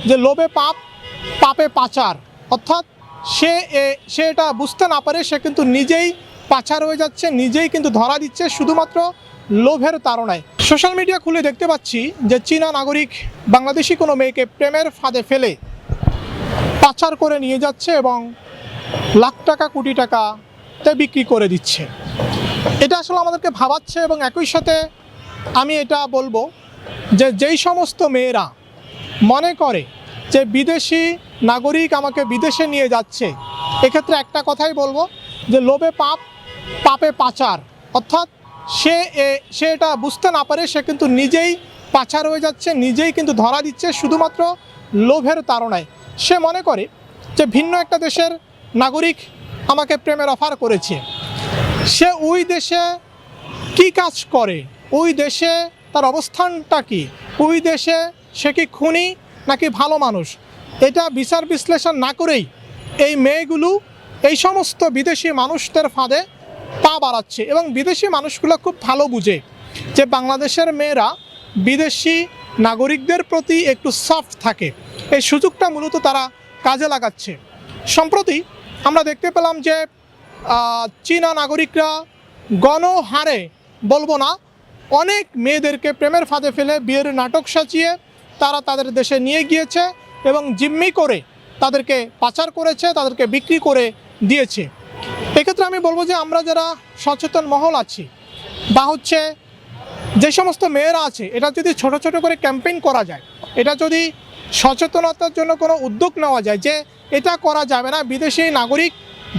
যে লোভে পাপ, পাপে পাচার, অর্থাৎ সে এটা বুঝতে না পারে সে কিন্তু নিজেই পাচার হয়ে যাচ্ছে, নিজেই কিন্তু ধরা দিচ্ছে শুধুমাত্র লোভের তাড়নায়। সোশ্যাল মিডিয়া খুলে দেখতে পাচ্ছি যে চীনা নাগরিক বাংলাদেশি কোনো মেয়েকে প্রেমের ফাঁদে ফেলে পাচার করে নিয়ে যাচ্ছে এবং লাখ টাকা কোটি টাকাতে বিক্রি করে দিচ্ছে। এটা আসলে আমাদেরকে ভাবাচ্ছে এবং একই সাথে আমি এটা বলবো যে যেই সমস্ত মেয়েরা মনে করে যে বিদেশি নাগরিক আমাকে বিদেশে নিয়ে যাচ্ছে, এক্ষেত্রে একটা কথাই বলবো যে লোভে পাপ, পাপে পাচার, অর্থাৎ সে এটা বুঝতে না পারে সে কিন্তু নিজেই পাচার হয়ে যাচ্ছে, নিজেই কিন্তু ধরা দিচ্ছে শুধুমাত্র লোভের তাড়নায়। সে মনে করে যে ভিন্ন একটা দেশের নাগরিক আমাকে প্রেমের অফার করেছে, সে ওই দেশে কি কাজ করে, ওই দেশে তার অবস্থানটা কি, ওই দেশে সে কি খুনি নাকি ভালো মানুষ, এটা বিচার বিশ্লেষণ না করেই এই মেয়েগুলো এই সমস্ত বিদেশি মানুষদের ফাঁদে পা বাড়াচ্ছে। এবং বিদেশি মানুষগুলো খুব ভালো বুঝে যে বাংলাদেশের মেয়েরা বিদেশি নাগরিকদের প্রতি একটু সফট থাকে, এই সুযোগটা মূলত তারা কাজে লাগাচ্ছে। সম্প্রতি আমরা দেখতে পেলাম যে চীনা নাগরিকরা গণহারে বলবো না, অনেক মেয়েদেরকে প্রেমের ফাঁদে ফেলে বিয়ের নাটক সাজিয়ে তারা তাদের দেশে নিয়ে গিয়েছে এবং জিম্মি করে তাদেরকে পাচার করেছে, তাদেরকে বিক্রি করে দিয়েছে। এক্ষেত্রে আমি বলবো যে আমরা যারা সচেতন মহল আছি বা হচ্ছে যে সমস্ত মেয়েরা আছে, এটা যদি ছোট ছোট করে ক্যাম্পেইন করা যায়, এটা যদি সচেতনতার জন্য কোনো উদ্যোগ নেওয়া যায় যে এটা করা যাবে না, বিদেশি নাগরিক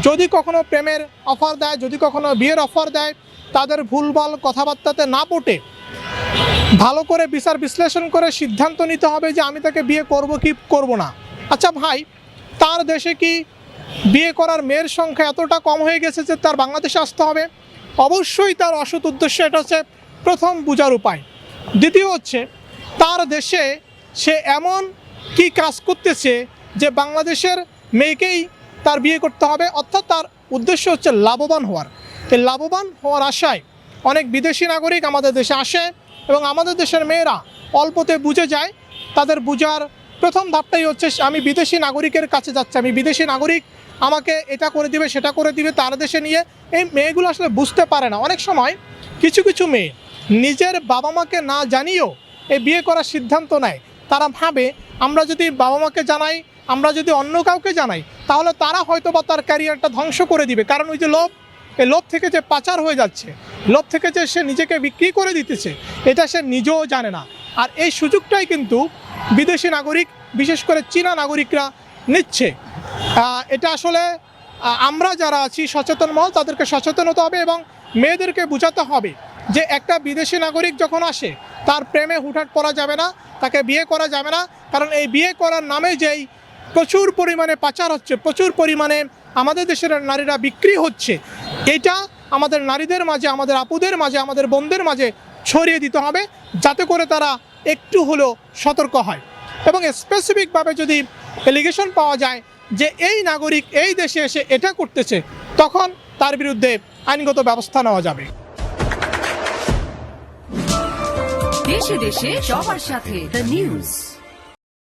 যদি কখনো প্রেমের অফার দেয়, যদি কখনো বিয়ের অফার দেয়, তাদের ভুলভাল কথাবার্তাতে না পড়ে ভালো করে বিচার বিশ্লেষণ করে সিদ্ধান্ত নিতে হবে যে আমি তাকে বিয়ে করব কি করব না। আচ্ছা ভাই, তার দেশে কি বিয়ে করার মেয়ের সংখ্যা এতটা কম হয়ে গেছে যে তার বাংলাদেশে আসতে হবে? অবশ্যই তার অসৎ উদ্দেশ্য, এটা হচ্ছে প্রথম বোঝার উপায়। দ্বিতীয় হচ্ছে তার দেশে সে এমন কি কাজ করতেছে যে বাংলাদেশের মেয়েকেই তার বিয়ে করতে হবে, অর্থাৎ তার উদ্দেশ্য হচ্ছে লাভবান হওয়ার। এই লাভবান হওয়ার আশায় অনেক বিদেশি নাগরিক আমাদের দেশে আসে এবং আমাদের দেশের মেয়েরা অল্পতে বুঝে যায়। তাদের বুঝার প্রথম ধাপটাই হচ্ছে আমি বিদেশি নাগরিকের কাছে যাচ্ছি, আমি বিদেশি নাগরিক আমাকে এটা করে দিবে সেটা করে দিবে তার দেশে নিয়ে। এই মেয়েগুলো আসলে বুঝতে পারে না। অনেক সময় কিছু কিছু মেয়ে নিজের বাবা মাকে না জানিয়েও এই বিয়ে করার সিদ্ধান্ত নেয়। তারা ভাবে আমরা যদি বাবা মাকে জানাই, আমরা যদি অন্য কাউকে জানাই, তাহলে তারা হয়তো বা তার ক্যারিয়ারটা ধ্বংস করে দিবে। কারণ ওই যে লোভ, এই লোভ থেকে যে পাচার হয়ে যাচ্ছে, লোভ থেকে যে সে নিজেকে বিক্রি করে দিতেছে, এটা সে নিজেও জানে না। আর এই সুযোগটাই কিন্তু বিদেশি নাগরিক, বিশেষ করে চীনা নাগরিকরা নিচ্ছে। এটা আসলে আমরা যারা আছি সচেতন মহল, তাদেরকে সচেতন হতে হবে এবং মেয়েদেরকে বোঝাতে হবে যে একটা বিদেশি নাগরিক যখন আসে তার প্রেমে হুটহাট পড়া যাবে না, তাকে বিয়ে করা যাবে না। কারণ এই বিয়ে করার নামে যেই প্রচুর পরিমাণে পাচার হচ্ছে, প্রচুর পরিমাণে আমাদের দেশের নারীরা বিক্রি হচ্ছে, এটা আমাদের নারীদের মাঝে, আমাদের আপুদের মাঝে, আমাদের বোনদের মাঝে ছড়িয়ে দিতে হবে, যাতে করে তারা একটু হলেও সতর্ক হয়। এবং স্পেসিফিকভাবে যদি এলিগেশন পাওয়া যায় যে এই নাগরিক এই দেশে এসে এটা করতেছে, তখন তার বিরুদ্ধে আইনগত ব্যবস্থা নেওয়া যাবে। দেশে দেশে সবার সাথে দ্য নিউজ।